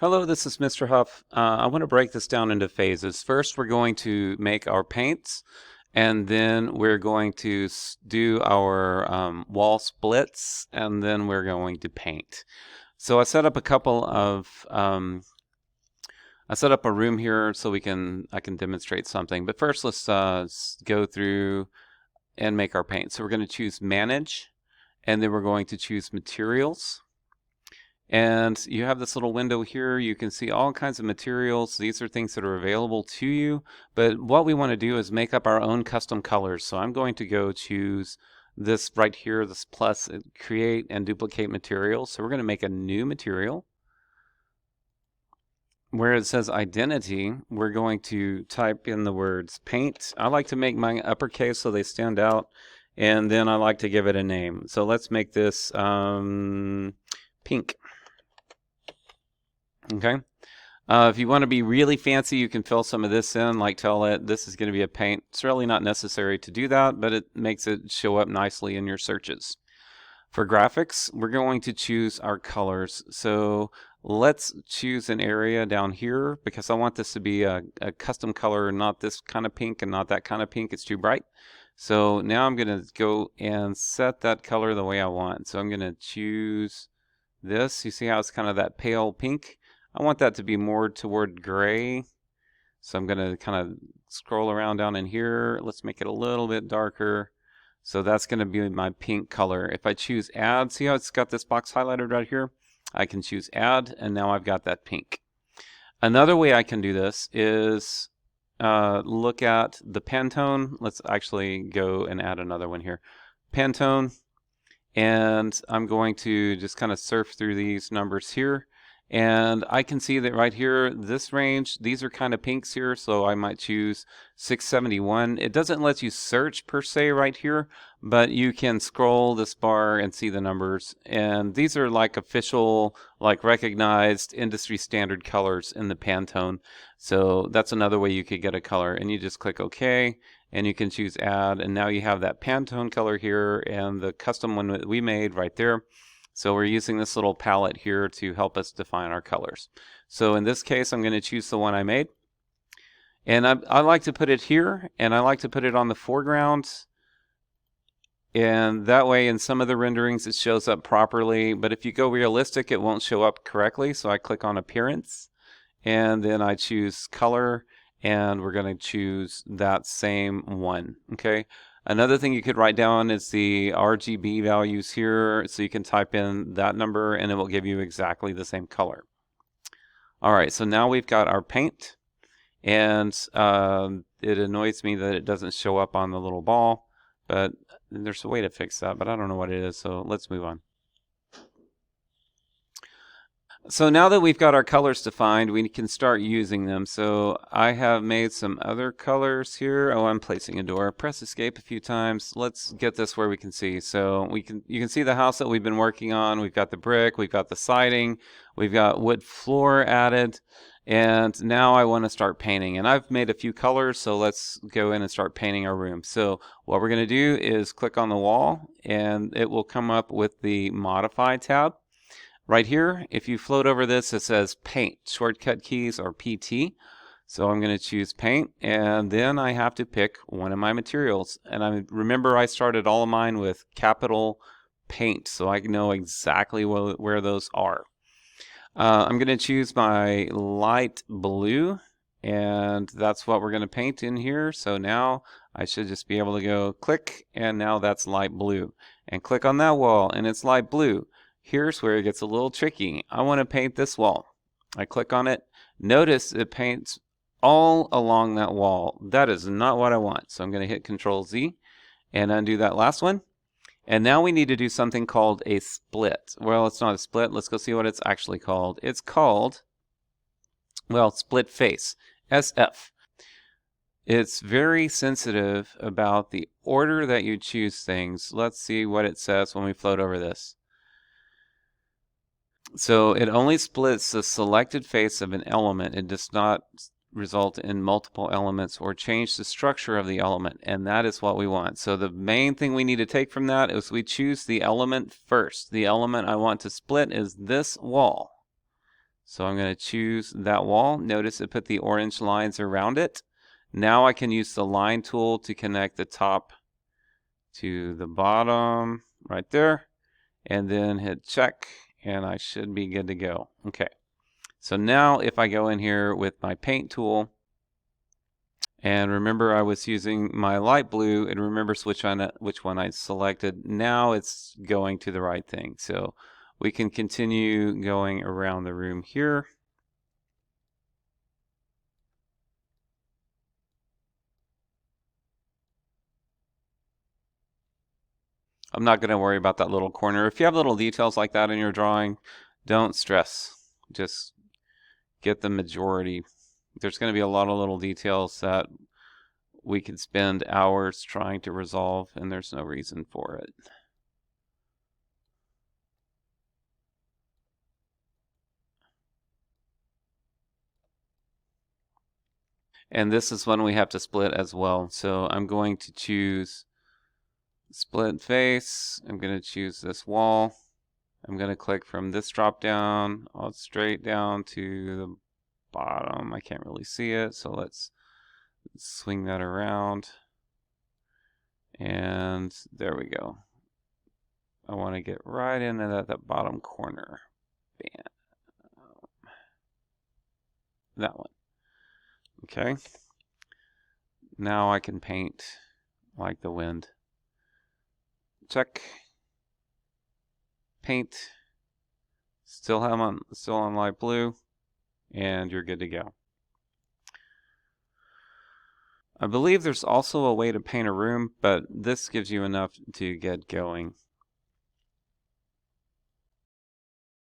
Hello, this is Mr. Huff. I want to break this down into phases. First, we're going to make our paints, and then we're going to do our wall splits, and then we're going to paint. So I set up a couple of I set up a room here so I can demonstrate something. But first, let's go through and make our paint. So we're going to choose Manage, and then we're going to choose Materials. And you have this little window here. You can see all kinds of materials. These are things that are available to you. But what we want to do is make up our own custom colors. So I'm going to go choose this right here, this plus, create and duplicate materials. So we're going to make a new material. Where it says identity, we're going to type in the words paint. I like to make mine uppercase so they stand out. And then I like to give it a name. So let's make this pink. Okay. If you want to be really fancy, you can fill some of this in, like tell it this is going to be a paint. It's really not necessary to do that, but it makes it show up nicely in your searches. For graphics, we're going to choose our colors. So let's choose an area down here because I want this to be a custom color, not this kind of pink and not that kind of pink. It's too bright. So now I'm going to go and set that color the way I want. So I'm going to choose this. You see how it's kind of that pale pink? I want that to be more toward gray. So I'm going to kind of scroll around down in here. Let's make it a little bit darker. So that's going to be my pink color. If I choose add, see how it's got this box highlighted right here? I can choose add, and now I've got that pink. Another way I can do this is look at the Pantone. Let's actually go and add another one here. Pantone. And I'm going to just kind of surf through these numbers here. And I can see that right here, this range, these are kind of pinks here, so I might choose 671. It doesn't let you search per se right here, but you can scroll this bar and see the numbers. And these are like official, like recognized industry standard colors in the Pantone. So that's another way you could get a color. And you just click OK, and you can choose add. And now you have that Pantone color here and the custom one that we made right there. So we're using this little palette here to help us define our colors. So in this case, I'm going to choose the one I made. And I like to put it here, and I like to put it on the foreground. And that way, in some of the renderings, it shows up properly. But if you go realistic, it won't show up correctly. So I click on Appearance, and then I choose Color, and we're going to choose that same one. Okay. Another thing you could write down is the RGB values here, so you can type in that number and it will give you exactly the same color. All right, so now we've got our paint, and it annoys me that it doesn't show up on the little ball, but there's a way to fix that, but I don't know what it is, so let's move on. So now that we've got our colors defined, we can start using them. So I have made some other colors here. Oh, I'm placing a door. Press escape a few times. Let's get this where we can see. So you can see the house that we've been working on. We've got the brick, we've got the siding, we've got wood floor added, and now I want to start painting. And I've made a few colors, so let's go in and start painting our room. So what we're going to do is click on the wall, and it will come up with the Modify tab. Right here, if you float over this, it says Paint. Shortcut keys are PT. So I'm going to choose Paint, and then I have to pick one of my materials. And I remember I started all of mine with capital Paint, so I know exactly where those are. I'm going to choose my light blue, and that's what we're going to paint in here. So now I should just be able to go click, and now that's light blue. And click on that wall, and it's light blue. Here's where it gets a little tricky. I want to paint this wall. I click on it. Notice it paints all along that wall. That is not what I want. So I'm going to hit Control Z and undo that last one. And now we need to do something called a split. Well, it's not a split. Let's go see what it's actually called. It's called, well, split face, SF. It's very sensitive about the order that you choose things. Let's see what it says when we float over this. So it only splits the selected face of an element. It does not result in multiple elements or change the structure of the element, and that is what we want. So the main thing we need to take from that is we choose the element first. The element I want to split is this wall. So I'm going to choose that wall. Notice it put the orange lines around it. Now I can use the line tool to connect the top to the bottom right there, and then hit check, and I should be good to go. Okay, so now if I go in here with my paint tool, and remember I was using my light blue, and remember which one I selected. Now it's going to the right thing. So we can continue going around the room here. I'm not going to worry about that little corner. If you have little details like that in your drawing, don't stress. Just get the majority. There's going to be a lot of little details that we could spend hours trying to resolve, and there's no reason for it. And this is when we have to split as well. So I'm going to choose split face. I'm going to choose this wall. I'm going to click from this drop down all straight down to the bottom. I can't really see it, so let's swing that around. And there we go. I want to get right into that bottom corner. Bam. That one. Okay. Now I can paint like the wind. Check. Paint. Still on light blue, and you're good to go. I believe there's also a way to paint a room, but this gives you enough to get going.